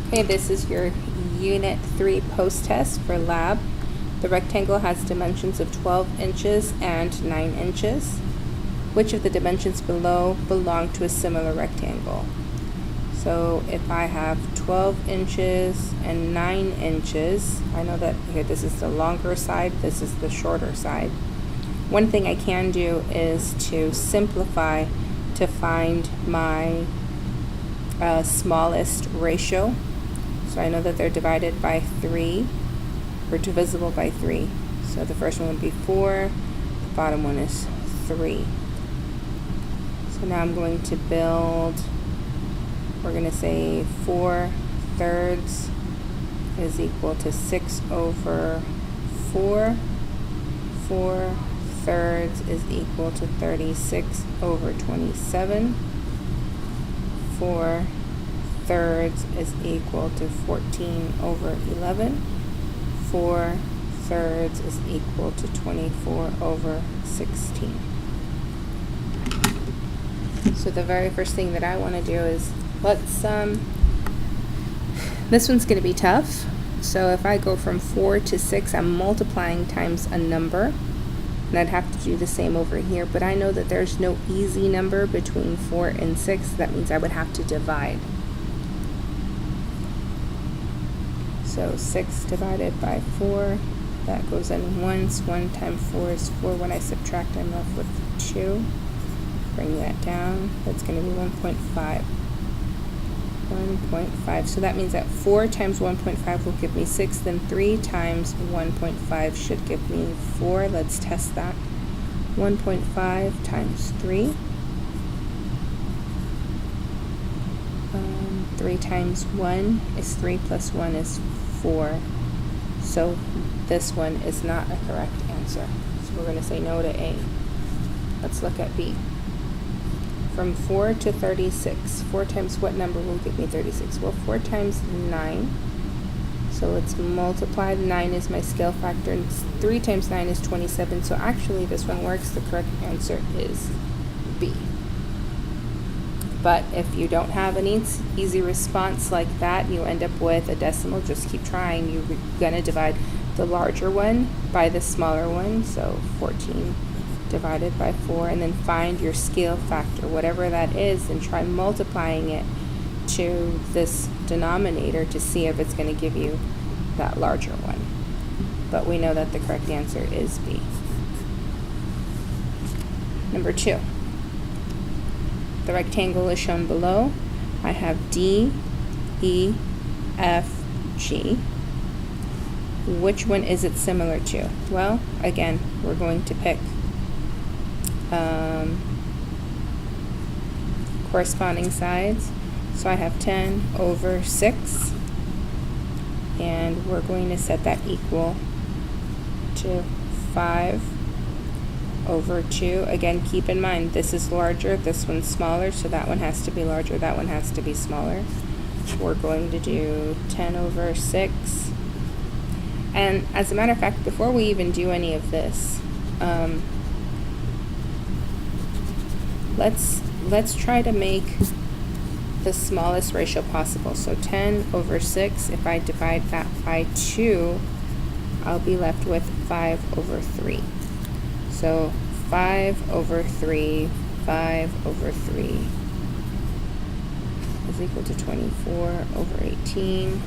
Okay, this is your Unit 3 post-test for lab. The rectangle has dimensions of 12 inches and 9 inches. Which of the dimensions below belong to a similar rectangle? So if I have 12 inches and 9 inches, I know that here this is the longer side, this is the shorter side. One thing I can do is to simplify to find my smallest ratio. So I know that they're divided by 3, or divisible by 3. So the first one would be 4, the bottom one is 3. So now I'm going to build, we're going to say 4/3 is equal to 6 over 4. 4/3 is equal to 36 over 27. 4/3 is equal to 14 over 11. 4/3 is equal to 24 over 16. So the very first thing that I want to do is this one's going to be tough. So if I go from 4 to 6, I'm multiplying times a number. And I'd have to do the same over here, but I know that there's no easy number between 4 and 6. That means I would have to divide. So 6 divided by 4, that goes in once. 1 times 4 is 4. When I subtract, I'm left with 2. Bring that down. That's going to be 1.5. 1.5. So that means that 4 times 1.5 will give me 6. Then 3 times 1.5 should give me 4. Let's test that. 1.5 times 3. 3 times 1 is 3 plus 1 is 4. So this one is not a correct answer. So we're going to say no to A. Let's look at B. From 4 to 36. 4 times what number will give me 36? Well, 4 times 9. So let's multiply. 9 is my scale factor, and 3 times 9 is 27. So actually this one works. The correct answer is B. But if you don't have an easy response like that, you end up with a decimal, just keep trying. You're going to divide the larger one by the smaller one. So 14 divided by 4, and then find your scale factor, whatever that is, and try multiplying it to this denominator to see if it's going to give you that larger one. But we know that the correct answer is B. Number 2. The rectangle is shown below. I have D, E, F, G. Which one is it similar to? Well, again, we're going to pick corresponding sides. So I have 10 over 6, and we're going to set that equal to 5 over 2. Again, keep in mind this is larger, this one's smaller, so that one has to be larger, that one has to be smaller. We're going to do 10 over 6. And as a matter of fact, before we even do any of this, let's try to make the smallest ratio possible. So 10 over 6, if I divide that by 2, I'll be left with 5 over 3. So 5 over 3, 5 over 3 is equal to 24 over 18.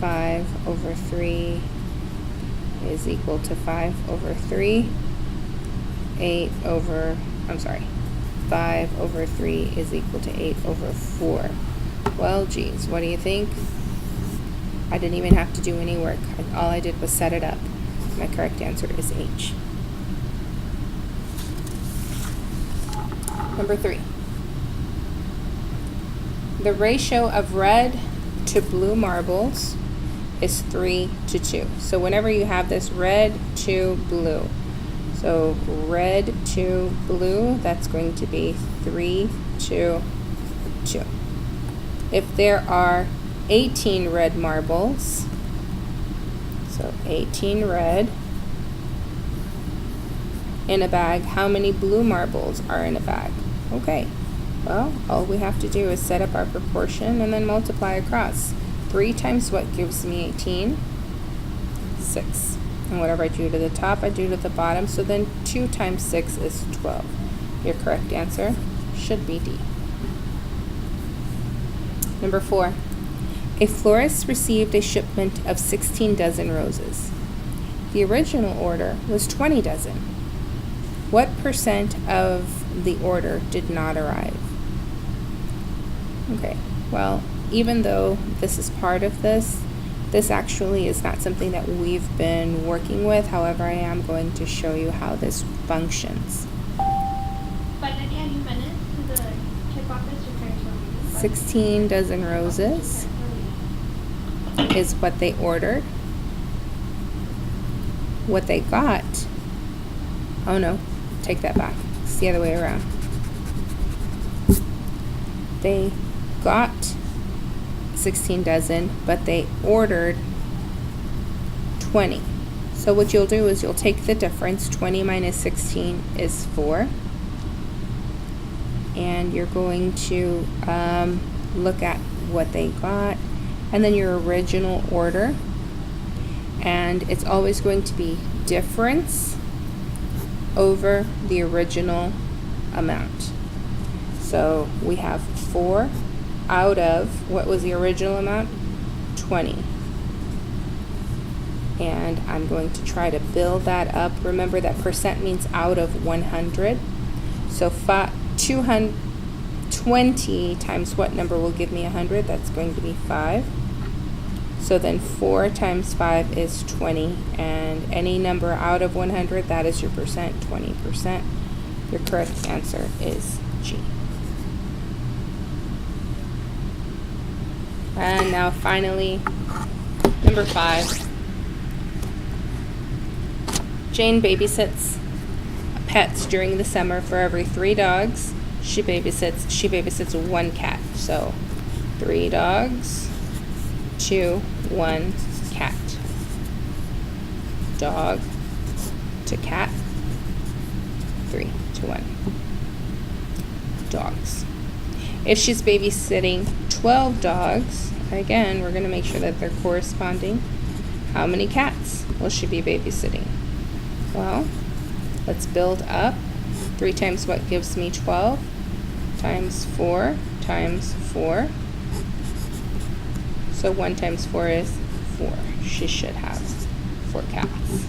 5 over 3 is equal to 5 over 3. 5 over 3 is equal to 8 over 4. Well, geez, what do you think? I didn't even have to do any work. All I did was set it up. My correct answer is H. Number 3. The ratio of red to blue marbles is 3 to 2. So whenever you have this red to blue, so red to blue, that's going to be 3 to 2. If there are 18 red marbles, so 18 red in a bag, how many blue marbles are in a bag? Okay, well, all we have to do is set up our proportion and then multiply across. 3 times what gives me 18? 6. And whatever I do to the top, I do to the bottom. So then 2 times 6 is 12. Your correct answer should be D. Number 4. A florist received a shipment of 16 dozen roses. The original order was 20 dozen. What percent of the order did not arrive? Okay, well, even though this is part of this actually is not something that we've been working with. However, I am going to show you how this functions. But at the end, you minutes to the check office or transfer? 16 dozen roses is what they ordered. What they got, oh no, take that back. It's the other way around. They got 16 dozen, but they ordered 20. So what you'll do is you'll take the difference. 20 minus 16 is 4. And you're going to look at what they got, and then your original order. And it's always going to be difference over the original amount. So we have 4 out of, what was the original amount? 20. And I'm going to try to build that up. Remember that percent means out of 100. So 220 times what number will give me 100? That's going to be 5. So then 4 times 5 is 20, and any number out of 100, that is your percent, 20%. Your correct answer is G. And now finally, number 5. Jane babysits pets during the summer. For every 3 dogs, she babysits 1 cat. So 3 dogs to 1 cat. Dog to cat, 3 to 1. Dogs. If she's babysitting 12 dogs, again, we're going to make sure that they're corresponding. How many cats will she be babysitting? Well, let's build up. 3 times what gives me 12? Times 4 times 4. So 1 times 4 is 4. She should have 4 cats.